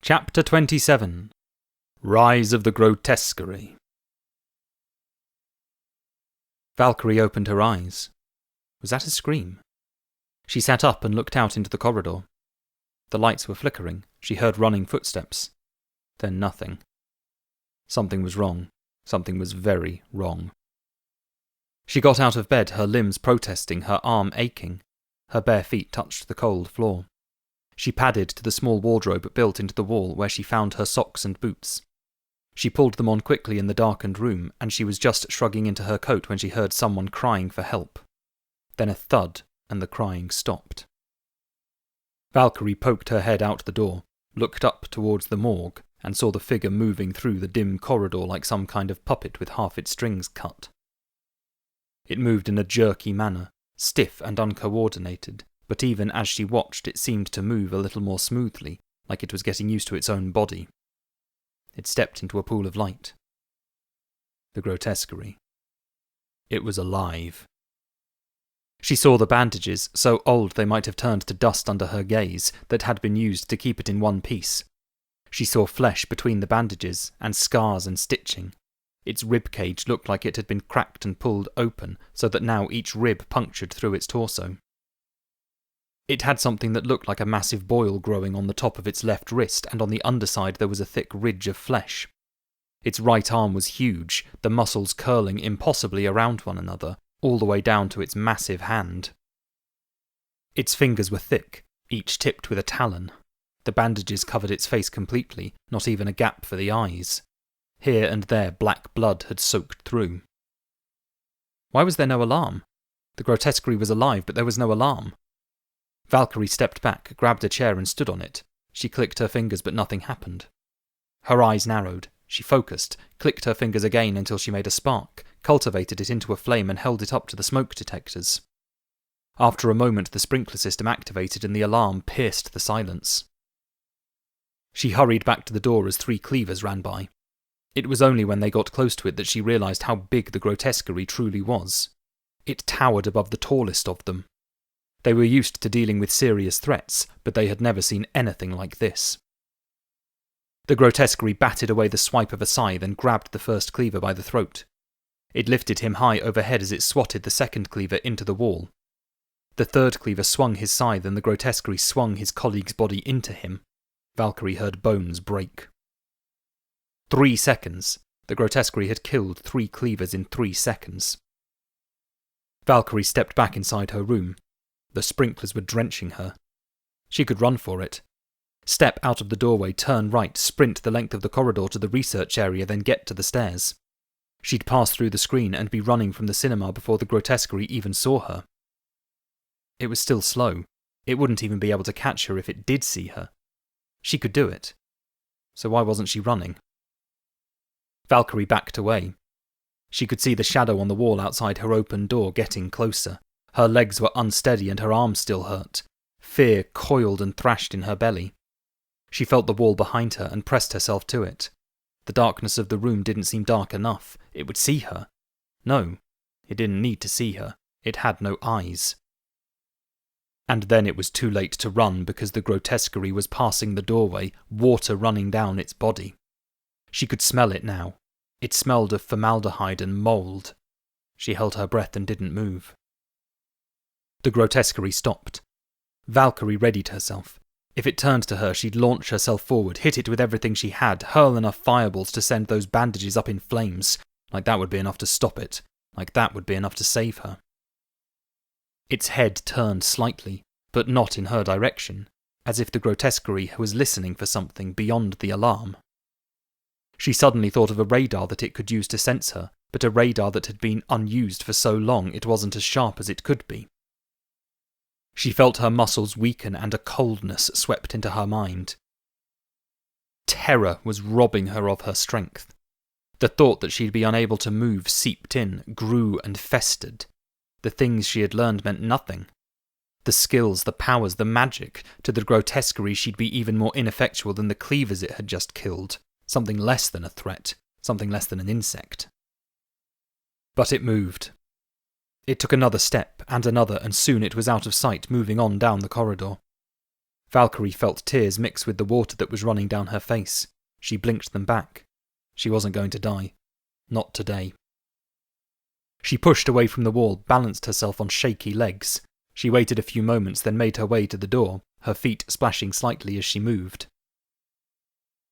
Chapter 27 Rise of the Grotesquery. Valkyrie opened her eyes. Was that a scream? She sat up and looked out into the corridor. The lights were flickering. She heard running footsteps. Then nothing. Something was wrong. Something was very wrong. She got out of bed, her limbs protesting, her arm aching. Her bare feet touched the cold floor. She padded to the small wardrobe built into the wall where she found her socks and boots. She pulled them on quickly in the darkened room, and she was just shrugging into her coat when she heard someone crying for help. Then a thud, and the crying stopped. Valkyrie poked her head out the door, looked up towards the morgue, and saw the figure moving through the dim corridor like some kind of puppet with half its strings cut. It moved in a jerky manner, stiff and uncoordinated, but even as she watched it seemed to move a little more smoothly, like it was getting used to its own body. It stepped into a pool of light. The Grotesquery. It was alive. She saw the bandages, so old they might have turned to dust under her gaze, that had been used to keep it in one piece. She saw flesh between the bandages, and scars and stitching. Its rib cage looked like it had been cracked and pulled open, so that now each rib punctured through its torso. It had something that looked like a massive boil growing on the top of its left wrist, and on the underside there was a thick ridge of flesh. Its right arm was huge, the muscles curling impossibly around one another, all the way down to its massive hand. Its fingers were thick, each tipped with a talon. The bandages covered its face completely, not even a gap for the eyes. Here and there black blood had soaked through. Why was there no alarm? The Grotesquery was alive, but there was no alarm. Valkyrie stepped back, grabbed a chair and stood on it. She clicked her fingers, but nothing happened. Her eyes narrowed. She focused, clicked her fingers again until she made a spark, cultivated it into a flame and held it up to the smoke detectors. After a moment the sprinkler system activated and the alarm pierced the silence. She hurried back to the door as 3 cleavers ran by. It was only when they got close to it that she realised how big the Grotesquery truly was. It towered above the tallest of them. They were used to dealing with serious threats, but they had never seen anything like this. The Grotesquery batted away the swipe of a scythe and grabbed the first cleaver by the throat. It lifted him high overhead as it swatted the second cleaver into the wall. The third cleaver swung his scythe and the Grotesquery swung his colleague's body into him. Valkyrie heard bones break. 3 seconds. The Grotesquery had killed 3 cleavers in 3 seconds. Valkyrie stepped back inside her room. The sprinklers were drenching her. She could run for it. Step out of the doorway, turn right, sprint the length of the corridor to the research area, then get to the stairs. She'd pass through the screen and be running from the cinema before the Grotesquery even saw her. It was still slow. It wouldn't even be able to catch her if it did see her. She could do it. So why wasn't she running? Valkyrie backed away. She could see the shadow on the wall outside her open door getting closer. Her legs were unsteady and her arms still hurt. Fear coiled and thrashed in her belly. She felt the wall behind her and pressed herself to it. The darkness of the room didn't seem dark enough. It would see her. No, it didn't need to see her. It had no eyes. And then it was too late to run because the Grotesquery was passing the doorway, water running down its body. She could smell it now. It smelled of formaldehyde and mould. She held her breath and didn't move. The Grotesquery stopped. Valkyrie readied herself. If it turned to her, she'd launch herself forward, hit it with everything she had, hurl enough fireballs to send those bandages up in flames. Like that would be enough to stop it. Like that would be enough to save her. Its head turned slightly, but not in her direction, as if the Grotesquery was listening for something beyond the alarm. She suddenly thought of a radar that it could use to sense her, but a radar that had been unused for so long it wasn't as sharp as it could be. She felt her muscles weaken and a coldness swept into her mind. Terror was robbing her of her strength. The thought that she'd be unable to move seeped in, grew and festered. The things she had learned meant nothing. The skills, the powers, the magic. To the Grotesquery she'd be even more ineffectual than the cleavers it had just killed. Something less than a threat. Something less than an insect. But it moved. It took another step, and soon it was out of sight, moving on down the corridor. Valkyrie felt tears mix with the water that was running down her face. She blinked them back. She wasn't going to die. Not today. She pushed away from the wall, balanced herself on shaky legs. She waited a few moments, then made her way to the door, her feet splashing slightly as she moved.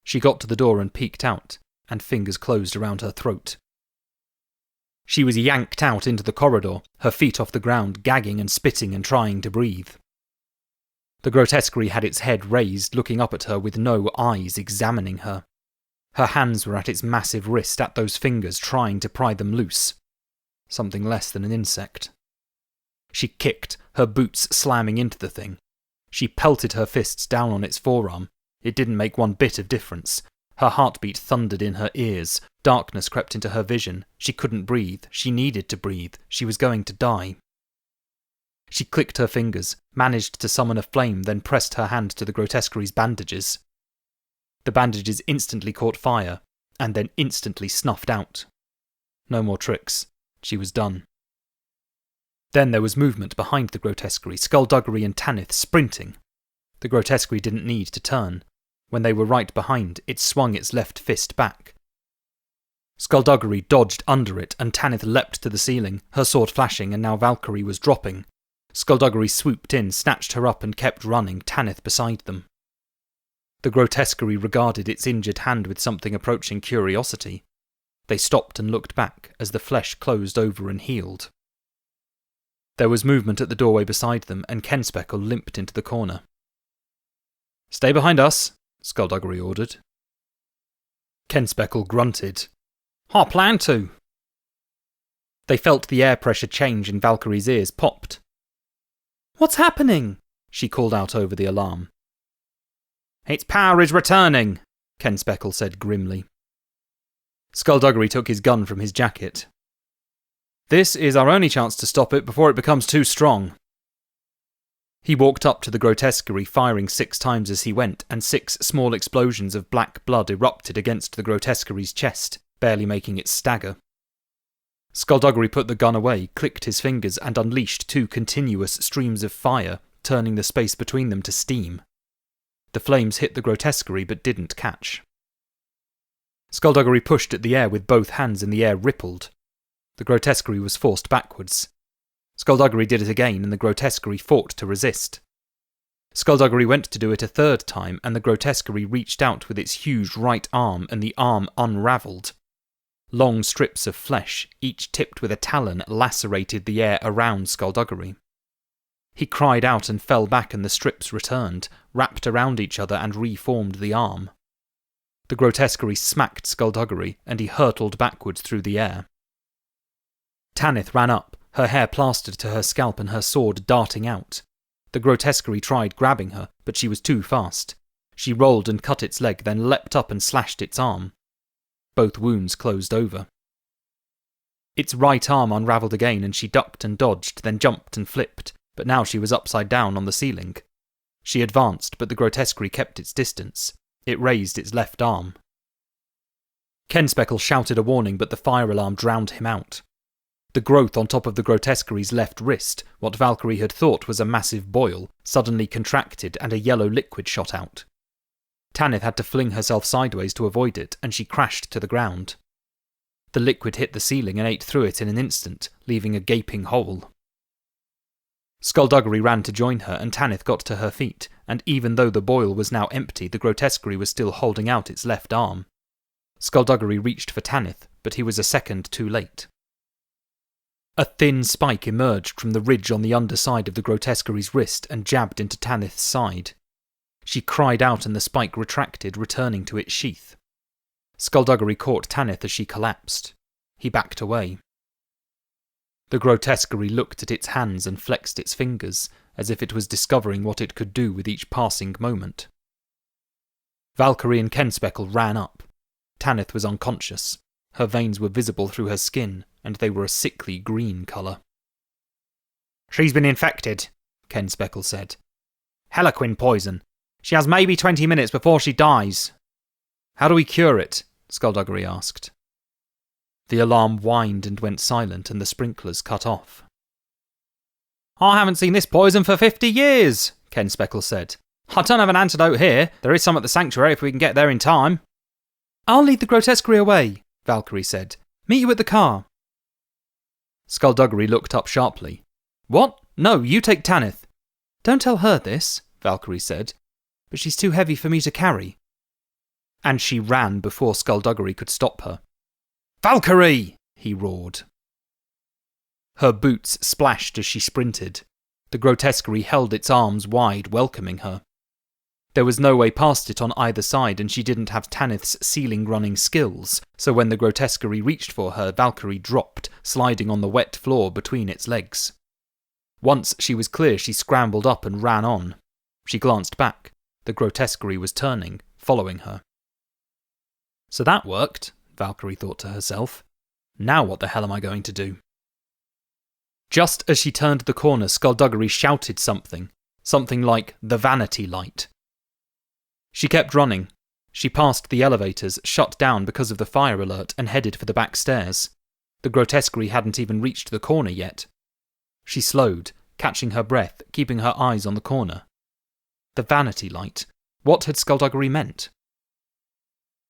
She got to the door and peeked out, and fingers closed around her throat. She was yanked out into the corridor, her feet off the ground, gagging and spitting and trying to breathe. The Grotesquery had its head raised, looking up at her with no eyes, examining her. Her hands were at its massive wrist, at those fingers, trying to pry them loose. Something less than an insect. She kicked, her boots slamming into the thing. She pelted her fists down on its forearm. It didn't make one bit of difference. Her heartbeat thundered in her ears. Darkness crept into her vision. She couldn't breathe. She needed to breathe. She was going to die. She clicked her fingers, managed to summon a flame, then pressed her hand to the Grotesquery's bandages. The bandages instantly caught fire, and then instantly snuffed out. No more tricks. She was done. Then there was movement behind the Grotesquery, Skulduggery and Tanith sprinting. The Grotesquery didn't need to turn. When they were right behind, it swung its left fist back. Skulduggery dodged under it, and Tanith leapt to the ceiling, her sword flashing, and now Valkyrie was dropping. Skulduggery swooped in, snatched her up, and kept running, Tanith beside them. The Grotesquery regarded its injured hand with something approaching curiosity. They stopped and looked back as the flesh closed over and healed. There was movement at the doorway beside them, and Kenspeckle limped into the corner. "Stay behind us," Skulduggery ordered. Kenspeckle grunted. "I plan to." They felt the air pressure change and Valkyrie's ears popped. "What's happening?" she called out over the alarm. "Its power is returning," Kenspeckle said grimly. Skulduggery took his gun from his jacket. "This is our only chance to stop it before it becomes too strong." He walked up to the Grotesquery, firing 6 times as he went, and 6 small explosions of black blood erupted against the Grotesquery's chest, barely making it stagger. Skulduggery put the gun away, clicked his fingers, and unleashed 2 continuous streams of fire, turning the space between them to steam. The flames hit the Grotesquery but didn't catch. Skulduggery pushed at the air with both hands and the air rippled. The Grotesquery was forced backwards. Skulduggery did it again, and the Grotesquery fought to resist. Skulduggery went to do it a 3rd time, and the Grotesquery reached out with its huge right arm, and the arm unravelled. Long strips of flesh, each tipped with a talon, lacerated the air around Skulduggery. He cried out and fell back, and the strips returned, wrapped around each other and reformed the arm. The Grotesquery smacked Skulduggery, and he hurtled backwards through the air. Tanith ran up, her hair plastered to her scalp and her sword darting out. The Grotesquery tried grabbing her, but she was too fast. She rolled and cut its leg, then leapt up and slashed its arm. Both wounds closed over. Its right arm unravelled again, and she ducked and dodged, then jumped and flipped, but now she was upside down on the ceiling. She advanced, but the Grotesquery kept its distance. It raised its left arm. Kenspeckle shouted a warning, but the fire alarm drowned him out. The growth on top of the Grotesquery's left wrist, what Valkyrie had thought was a massive boil, suddenly contracted and a yellow liquid shot out. Tanith had to fling herself sideways to avoid it, and she crashed to the ground. The liquid hit the ceiling and ate through it in an instant, leaving a gaping hole. Skulduggery ran to join her, and Tanith got to her feet, and even though the boil was now empty, the Grotesquery was still holding out its left arm. Skulduggery reached for Tanith, but he was a second too late. A thin spike emerged from the ridge on the underside of the Grotesquery's wrist and jabbed into Tanith's side. She cried out and the spike retracted, returning to its sheath. Skulduggery caught Tanith as she collapsed. He backed away. The Grotesquery looked at its hands and flexed its fingers, as if it was discovering what it could do with each passing moment. Valkyrie and Kenspeckle ran up. Tanith was unconscious. Her veins were visible through her skin, and they were a sickly green colour. "She's been infected," Kenspeckle said. "Heliquin poison. She has maybe 20 minutes before she dies." "How do we cure it?" Skulduggery asked. The alarm whined and went silent, and the sprinklers cut off. "I haven't seen this poison for 50 years, Kenspeckle said. I don't have an antidote here. There is some at the sanctuary if we can get there in time. I'll lead the Grotesquery away, Valkyrie said. Meet you at the car. Skulduggery looked up sharply. What? No, you take Tanith. Don't tell her this, Valkyrie said, but she's too heavy for me to carry. And she ran before Skulduggery could stop her. Valkyrie! He roared. Her boots splashed as she sprinted. The Grotesquery held its arms wide, welcoming her. There was no way past it on either side, and she didn't have Tanith's ceiling-running skills, so when the Grotesquery reached for her, Valkyrie dropped, sliding on the wet floor between its legs. Once she was clear, she scrambled up and ran on. She glanced back. The Grotesquery was turning, following her. So that worked, Valkyrie thought to herself. Now what the hell am I going to do? Just as she turned the corner, Skulduggery shouted something like the vanity light. She kept running. She passed the elevators, shut down because of the fire alert, and headed for the back stairs. The Grotesquery hadn't even reached the corner yet. She slowed, catching her breath, keeping her eyes on the corner. The vanity light. What had Skulduggery meant?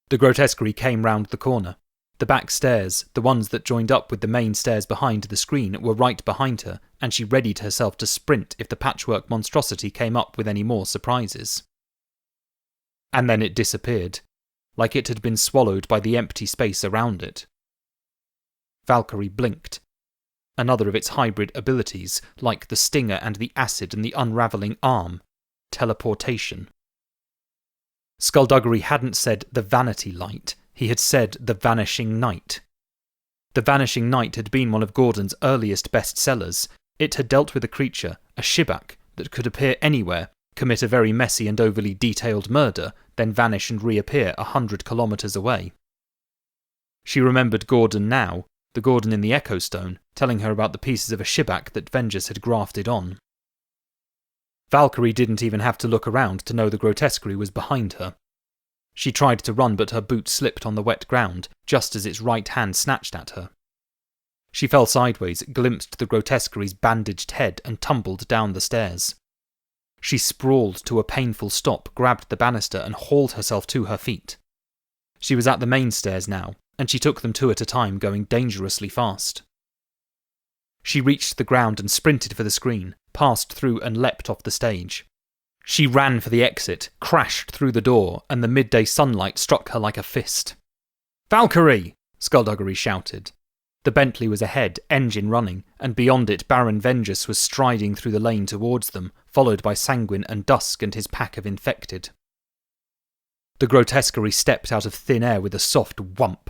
The Grotesquery came round the corner. The back stairs, the ones that joined up with the main stairs behind the screen, were right behind her, and she readied herself to sprint if the patchwork monstrosity came up with any more surprises. And then it disappeared, like it had been swallowed by the empty space around it. Valkyrie blinked. Another of its hybrid abilities, like the stinger and the acid and the unravelling arm. Teleportation. Skulduggery hadn't said the vanity light, he had said the vanishing night. The vanishing night had been one of Gordon's earliest bestsellers. It had dealt with a creature, a shibak, that could appear anywhere, commit a very messy and overly detailed murder, then vanish and reappear 100 kilometres away. She remembered Gordon now, the Gordon in the Echo Stone, telling her about the pieces of a shibak that Vengeance had grafted on. Valkyrie didn't even have to look around to know the Grotesquery was behind her. She tried to run, but her boot slipped on the wet ground, just as its right hand snatched at her. She fell sideways, glimpsed the Grotesquery's bandaged head, and tumbled down the stairs. She sprawled to a painful stop, grabbed the banister, and hauled herself to her feet. She was at the main stairs now, and she took them two at a time, going dangerously fast. She reached the ground and sprinted for the screen, passed through and leapt off the stage. She ran for the exit, crashed through the door, and the midday sunlight struck her like a fist. Valkyrie! Skulduggery shouted. The Bentley was ahead, engine running, and beyond it Baron Vengeance was striding through the lane towards them, followed by Sanguine and Dusk and his pack of infected. The Grotesquery stepped out of thin air with a soft whump.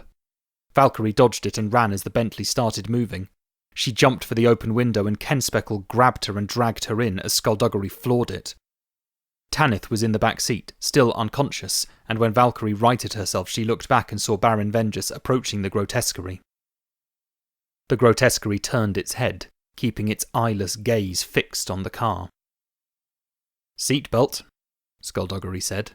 Valkyrie dodged it and ran as the Bentley started moving. She jumped for the open window and Kenspeckle grabbed her and dragged her in as Skulduggery floored it. Tanith was in the back seat, still unconscious, and when Valkyrie righted herself she looked back and saw Baron Vengeance approaching the Grotesquery. The Grotesquery turned its head, keeping its eyeless gaze fixed on the car. "Seatbelt," Skulduggery said.